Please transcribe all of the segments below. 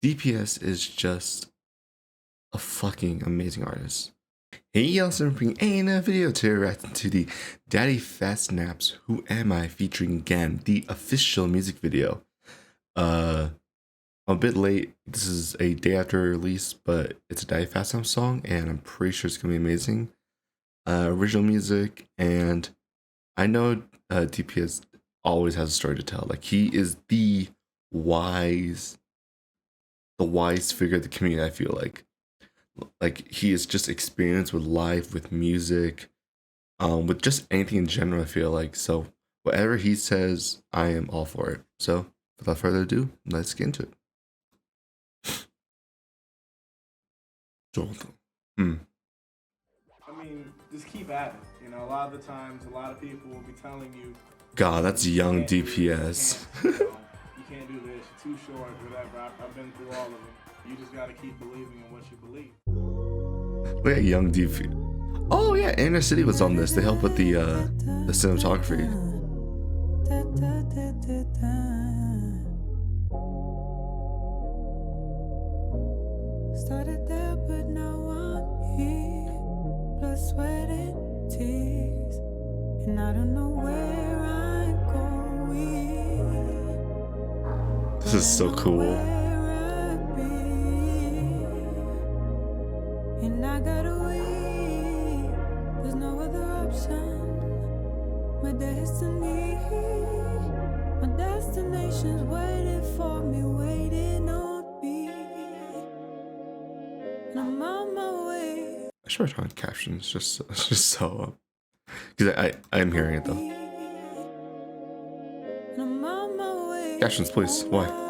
DPS is just a fucking amazing artist. Hey y'all, so I'm bringing another video to react to the Daddyphatsnaps Who Am I featuring Ghen, the official music video. I'm a bit late. This is a day after release, but it's a Daddyphatsnaps song, and I'm pretty sure it's gonna be amazing. Original music, and I know DPS always has a story to tell. Like, he is the wise figure of the community. I feel like he is just experienced with life, with music, with just anything in general. I feel like, so whatever he says, I am all for it. So without further ado, let's get into it. I mean, just keep at it. You know, a lot of the times, a lot of people will be telling you, God, that's young DPS. You can't do this, you're too short, whatever. I've been through all of them. You just gotta keep believing in what you believe. Look at young DPS. Oh yeah, Inner City was on this. They helped with the cinematography. Started there, but now I'm here. Blood, sweat, and tears, and I don't know where I'm going. This is so cool. And I gotta wait. There's no other option. My destination's waiting for me, waiting on me. And I'm on my way. I should write on captions just so because I'm hearing it though. And I'm on my way. Captions, please. Why?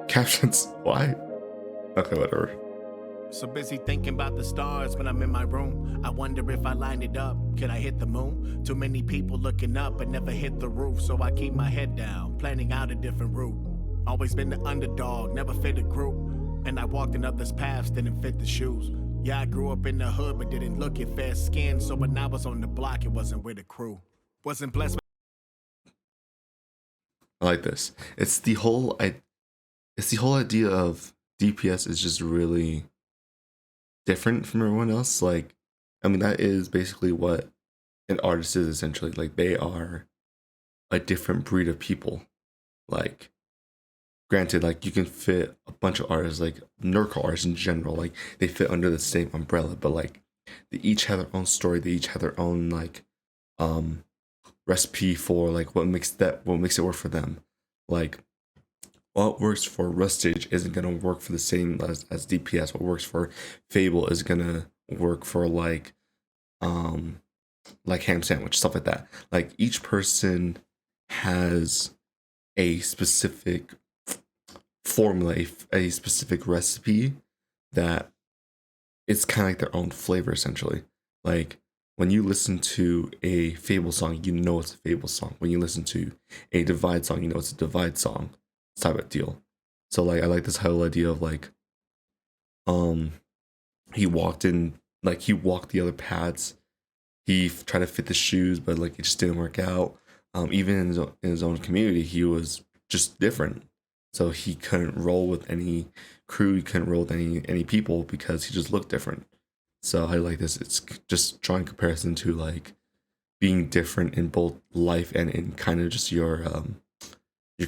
Captions, why? Okay, whatever. So busy thinking about the stars when I'm in my room. I wonder if I lined it up, could I hit the moon? Too many people looking up but never hit the roof. So I keep my head down, planning out a different route. Always been the underdog, never fit a group. And I walked in others' paths, didn't fit the shoes. Yeah, I grew up in the hood but didn't look at fair skin. So when I was on the block, it wasn't with a crew. Wasn't blessed with I like this. It's the whole idea of DPS is just really different from everyone else. Like, I mean, that is basically what an artist is essentially. Like, they are a different breed of people. Like, granted, like, you can fit a bunch of artists, like nerdcore artists in general, like they fit under the same umbrella, but like they each have their own story, they each have their own like recipe for like what makes it work for them. Like, what works for Rustage isn't gonna work for the same as DPS. What works for Fable is gonna work for like ham sandwich, stuff like that. Like, each person has a specific formula, a specific recipe that it's kind of like their own flavor essentially. Like, when you listen to a Fable song, you know it's a Fable song. When you listen to a Divide song, you know it's a Divide song. Type of deal. So like, I like this whole idea of like, he walked the other paths. He tried to fit the shoes, but like it just didn't work out. Even in his own community, he was just different. So he couldn't roll with any crew. He couldn't roll with any people because he just looked different. So I like this. It's just drawing comparison to like being different in both life and in kind of just your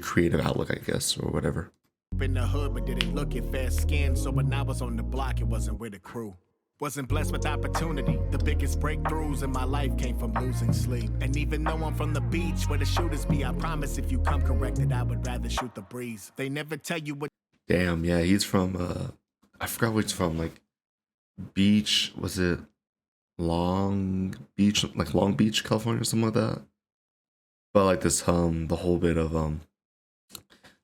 creative outlook, I guess, or whatever. in the hood but didn't look at fair skin. So when I was on the block, it wasn't with a crew. Wasn't blessed with opportunity. The biggest breakthroughs in my life came from losing sleep. And even though I'm from the beach where the shooters be, I promise if you come corrected, I would rather shoot the breeze. They never tell you what. Damn, yeah, he's from I forgot where he's from, like Beach, was it Long Beach, like Long Beach, California or something like that. But like this the whole bit of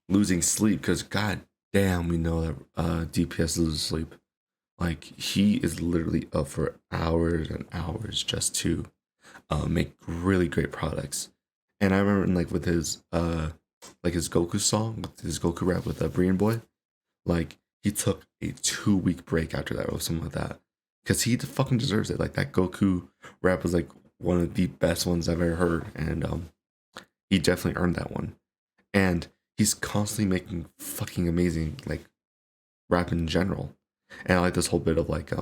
losing sleep, because god damn, we know that DPS loses sleep. Like, he is literally up for hours and hours just to make really great products. And I remember like with his his Goku song, with his Goku rap with Brian Boy, like he took a 2-week break after that or something like that. because he fucking deserves it. Like that Goku rap was like one of the best ones I've ever heard, and he definitely earned that one. And he's constantly making fucking amazing like rap in general. And I like this whole bit of like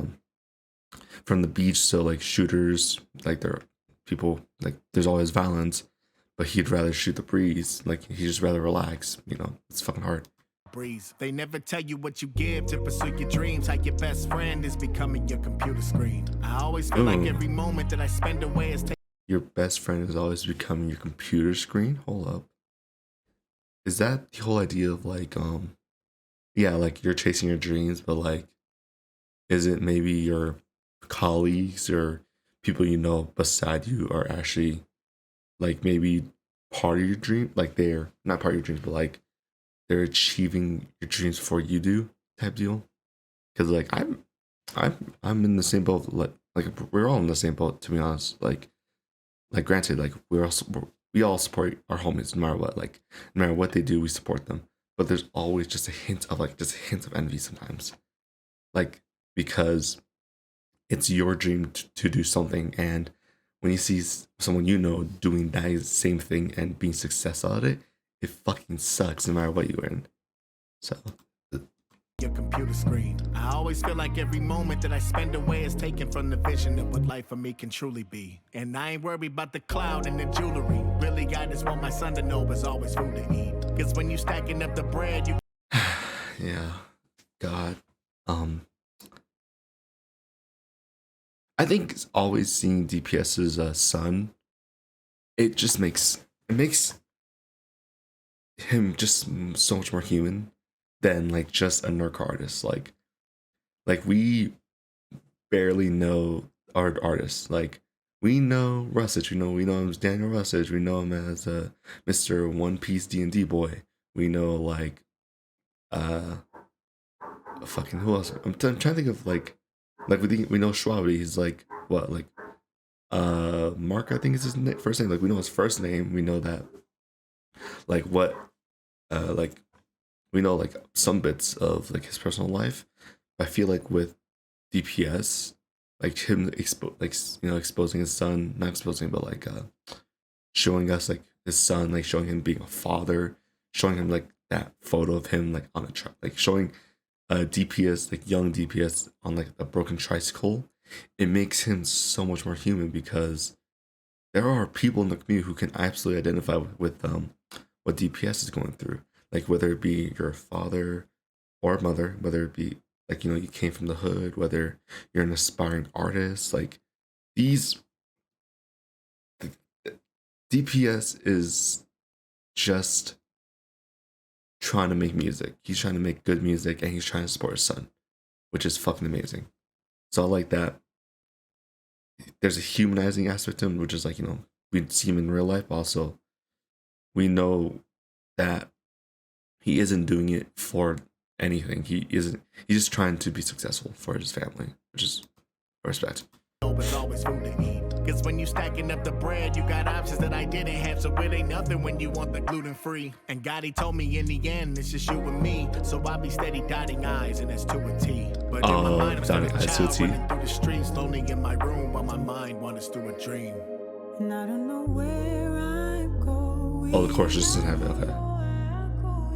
from the beach to like shooters, like there are people like there's always violence, but he'd rather shoot the breeze. Like he'd just rather relax. You know, it's fucking hard. Breeze. They never tell you what you give to pursue your dreams. How your best friend is becoming your computer screen. I always feel like every moment that I spend away is Your best friend is always becoming your computer screen. Hold up. Is that the whole idea of like yeah, like you're chasing your dreams, but like is it maybe your colleagues or people you know beside you are actually like maybe part of your dream? Like they're not part of your dreams, but like they're achieving your dreams before you do type deal. Because like I'm in the same boat. Like we're all in the same boat, to be honest. Like granted, like we all support our homies no matter what. Like no matter what they do, we support them. But there's always just a hint of envy sometimes. Like because it's your dream to do something, and when you see someone you know doing that same thing and being successful at it, it fucking sucks no matter what you're in. So your computer screen. I always feel like every moment that I spend away is taken from the vision of what life for me can truly be. And I ain't worried about the cloud and the jewelry. Really, I just want my son to know there's always food to eat. Cause when you stacking up the bread, you yeah, God. I think always seeing DPS's son, it makes him just so much more human than like just a narc artist. Like we barely know our artists. Like we know Russich, we know him as Daniel Russich, we know him as Mr. One Piece D&D boy. We know like fucking who else? I'm trying to think of like we know Schwabi. He's like what, like Mark, I think is his first name. Like we know his first name. We know that like what like we know like some bits of like his personal life. But I feel like with DPS, like him exposing his son, not exposing but like showing us like his son, like showing him being a father, showing him like that photo of him like on a truck, like showing DPS, like young DPS on like a broken tricycle. It makes him so much more human because there are people in the community who can absolutely identify with what DPS is going through. Like whether it be your father or mother, whether it be like, you know, you came from the hood, whether you're an aspiring artist, like DPS is just trying to make music. He's trying to make good music and he's trying to support his son, which is fucking amazing. So I like that. There's a humanizing aspect to him, which is like, you know, we see him in real life. Also, we know that he isn't doing it for anything. He's just trying to be successful for his family, which is respect. It's always food to eat. Cause when you stacking up the bread, you got options that I didn't have. So it ain't nothing when you want the gluten free. And Gotti told me in the end, it's just you and me. So I'll be steady dotting I's and that's to a T. But in my mind, I'm still a child running through the streets, lonely in my room, while my mind wanders through a dream. And I don't know where I'm going. Oh, the chorus just doesn't have it. Okay.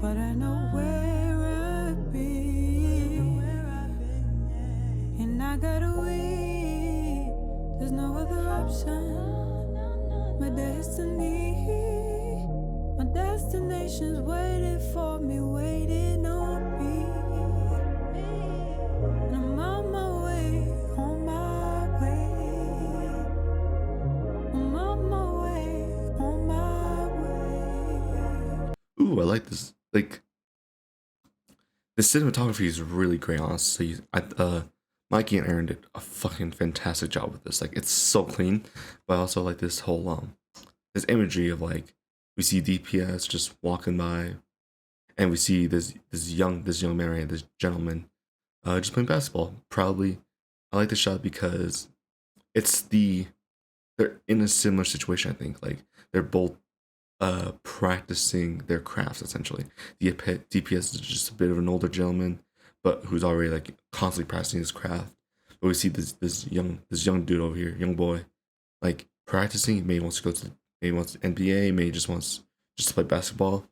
But I know where I've been. And I gotta wait. There's no other option. My destination's waiting for me, waiting on me. And I'm on my way, on my way. I'm on my way, on my way. Ooh, I like this. Like the cinematography is really great, honestly. Mikey and Aaron did a fucking fantastic job with this. Like it's so clean, but I also like this whole this imagery of like we see DPS just walking by, and we see this young man, right, this gentleman, just playing basketball. Probably, I like the shot because they're in a similar situation. I think like they're both practicing their crafts essentially. The DPS is just a bit of an older gentleman, but who's already like constantly practicing his craft. But we see this young dude over here, young boy, like practicing. Maybe wants to go to maybe wants NBA, maybe just wants just to play basketball.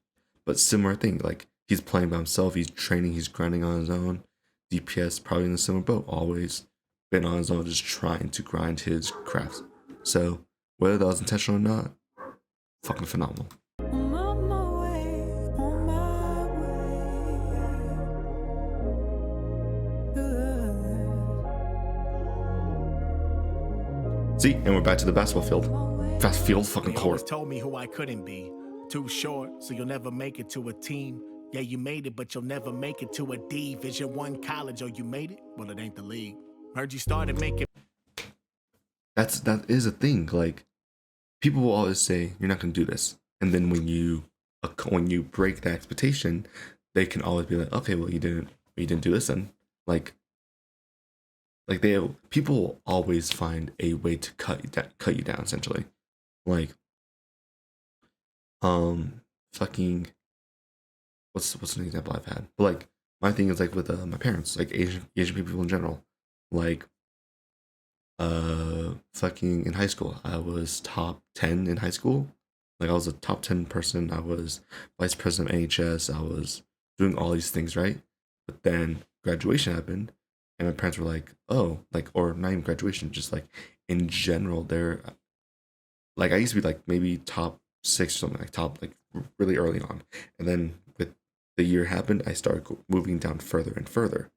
But similar thing, like he's playing by himself, he's training, he's grinding on his own. DPS probably in a similar boat, always been on his own, just trying to grind his craft. So whether that was intentional or not, fucking phenomenal. On my way, on my way. See, and we're back to the basketball field. Fast field, fucking They always court. told me who I couldn't be. Too short, so you'll never make it to a team. Yeah, you made it, but you'll never make it to a Division I college. Oh, you made it? Well, it ain't the league. Heard you started making. That is a thing. Like people will always say you're not gonna do this, and then when you break that expectation, they can always be like, okay, well you didn't do this, and like people will always find a way to cut you down essentially. Like fucking what's an example I've had? But like my thing is like with my parents, like Asian people in general, like fucking in high school I was top 10 in high school. Like I was a top 10 person, I was vice president of NHS, I was doing all these things, right? But then graduation happened and my parents were like, oh, like, or not even graduation, just like in general, they're like, I used to be like maybe top 6 or something, like top, like really early on. And then with the year happened, I started moving down further and further.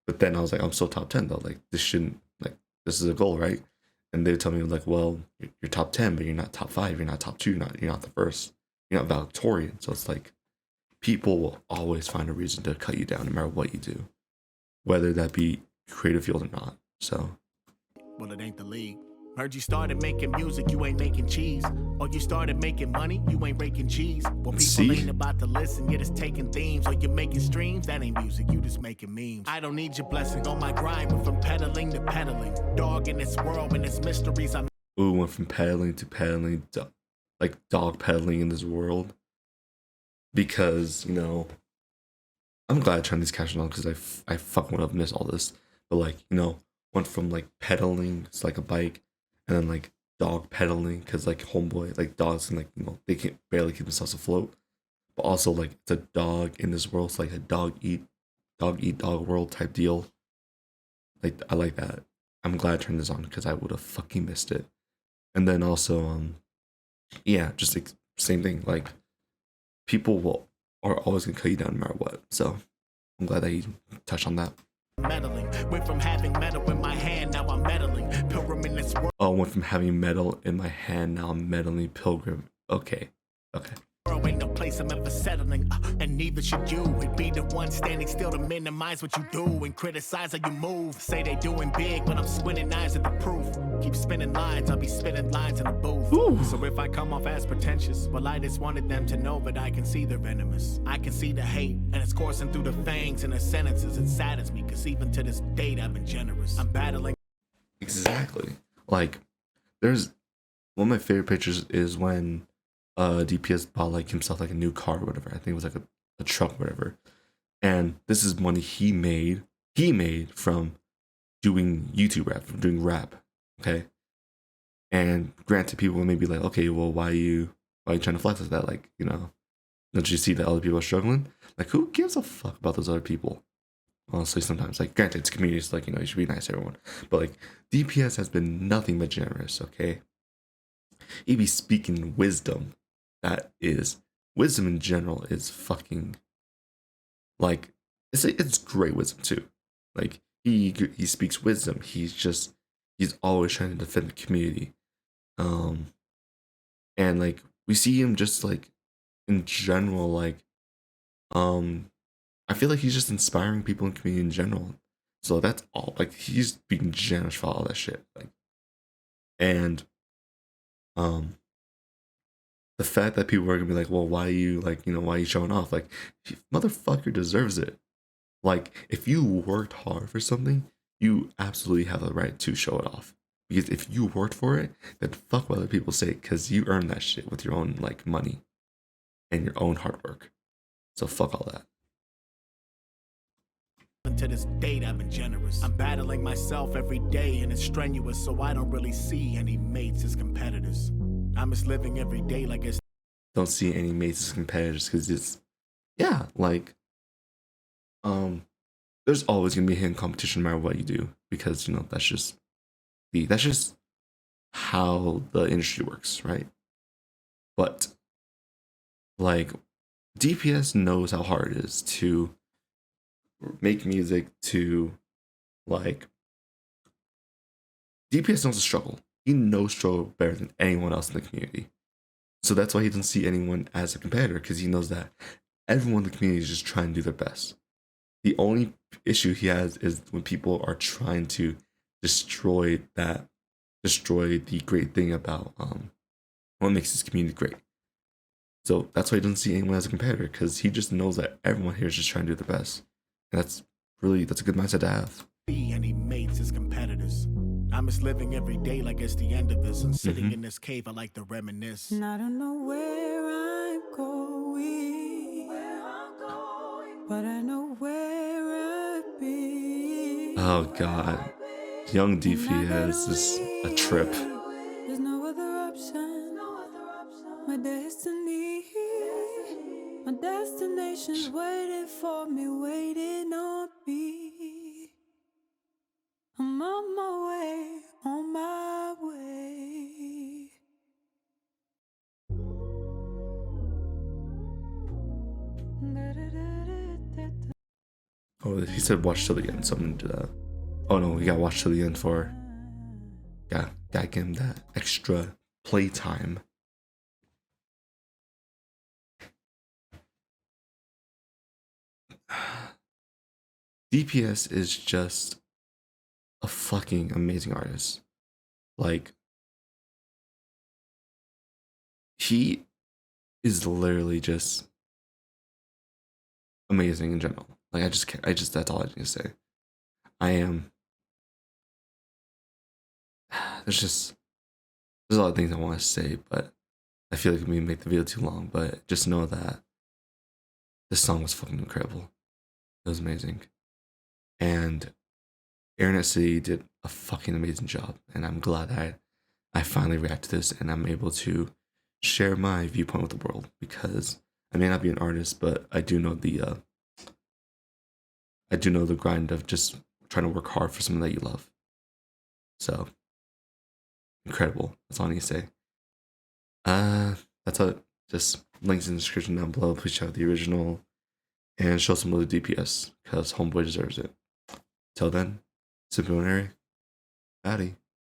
But then I was like, I'm still top 10 though. Like this shouldn't, like, this is a goal, right? And they would tell me like, well, you're top 10, but you're not top 5, you're not top 2, you're not the first, you're not valedictorian. So it's like, people will always find a reason to cut you down no matter what you do, whether that be creative field or not. So, Well, it ain't the league. Heard you started making music, you ain't making cheese. Or you started making money, you ain't raking cheese. Well, people See? ain't about to listen, you're just taking themes. Or you're making streams, that ain't music, you just making memes. I don't need your blessing on my grind, went from peddling to peddling. Dog in this world and its mysteries, I'm ooh, went from pedaling to pedaling, like dog pedaling in this world. Because, you know, I'm glad I turned these captions on because I fucking would have missed all this. But like, you know, went from like pedaling, it's like a bike, and then like dog pedaling because like homeboy, like dogs can, like, you know, they can barely keep themselves afloat. But also like it's a dog in this world, it's like a dog eat dog world type deal. Like I like that. I'm glad I turned this on because I would have fucking missed it. And then also yeah, just like same thing. Like people are always gonna cut you down no matter what. So I'm glad that you touched on that. meddling. Went from having metal in my hand, now I'm meddling. Pilgrim in this world. Oh, went from having metal in my hand, now I'm meddling pilgrim. Okay. Ain't no place I'm ever settling, and neither should you. It'd be the one standing still to minimize what you do and criticize how you move. Say they doing big, but I'm squinting eyes at the proof. Keep spinning lines, I'll be spinning lines in the booth. Ooh. So if I come off as pretentious, well, I just wanted them to know that I can see they're venomous. I can see the hate, and it's coursing through the fangs and the sentences. It saddens me, cause even to this date, I've been generous. I'm battling. Exactly. Like, there's one of my favorite pictures is when DPS bought like himself like a new car or whatever. I think it was like a truck or whatever. And this is money he made from doing YouTube rap, from doing rap. Okay. And granted, people may be like, okay, well, why are you trying to flex with that? Like, you know, don't you see that other people are struggling? Like, who gives a fuck about those other people? Honestly, sometimes, like, granted, it's communities, like, you know, you should be nice to everyone. But like, DPS has been nothing but generous, okay? He be speaking wisdom. That is, wisdom in general is fucking, like, it's great wisdom too. Like, he speaks wisdom. He's always trying to defend the community. And like, we see him just like, in general, like, I feel like he's just inspiring people in the community in general. So that's all. Like, he's being generous for all that shit. Like, and the fact that people are gonna be like, well, why are you, like, you know, why are you showing off? Like, motherfucker deserves it. Like, if you worked hard for something, you absolutely have the right to show it off. Because if you worked for it, then fuck what other people say, because you earned that shit with your own, like, money and your own hard work. So fuck all that. to this date, I've been generous. I'm battling myself every day and it's strenuous, so I don't really see any mates as competitors. I miss living every day like it's Don't see any mates as competitors because it's, yeah, like, there's always gonna be hidden competition no matter what you do, because that's just how the industry works, right? But like, DPS knows how hard it is to make music, to like, DPS knows the struggle. He knows struggle better than anyone else in the community. So that's why he doesn't see anyone as a competitor, because he knows that everyone in the community is just trying to do their best. The only issue he has is when people are trying to destroy the great thing about what makes this community great. So that's why he doesn't see anyone as a competitor, because he just knows that everyone here is just trying to do their best. And that's a good mindset to have. see any mates as competitors. I miss living every day like it's the end of this. And sitting in this cave, I like to reminisce. And I don't know where I'm going, but I know where I've been. Oh god, young DPS is a trip. There's no other option. My destiny, my destination's waiting for me, waiting on me. I'm on my way, on my way. Oh, he said watch till the end, so I'm gonna do that. Oh no, we gotta watch till the end for. Gotta give him that extra playtime. DPS is just a fucking amazing artist. Like, he is literally just amazing in general. Like, that's all I need to say. There's a lot of things I want to say, but I feel like we make the video too long. But just know that this song was fucking incredible. It was amazing. And Internet City did a fucking amazing job. And I'm glad that I finally reacted to this and I'm able to share my viewpoint with the world, because I may not be an artist, but I do know the grind of just trying to work hard for something that you love. So incredible. That's all I need to say. That's all. Just links in the description down below. Please check out the original and show some of the DPS, because Homeboy deserves it. Till then, Simple and Airy, Addy.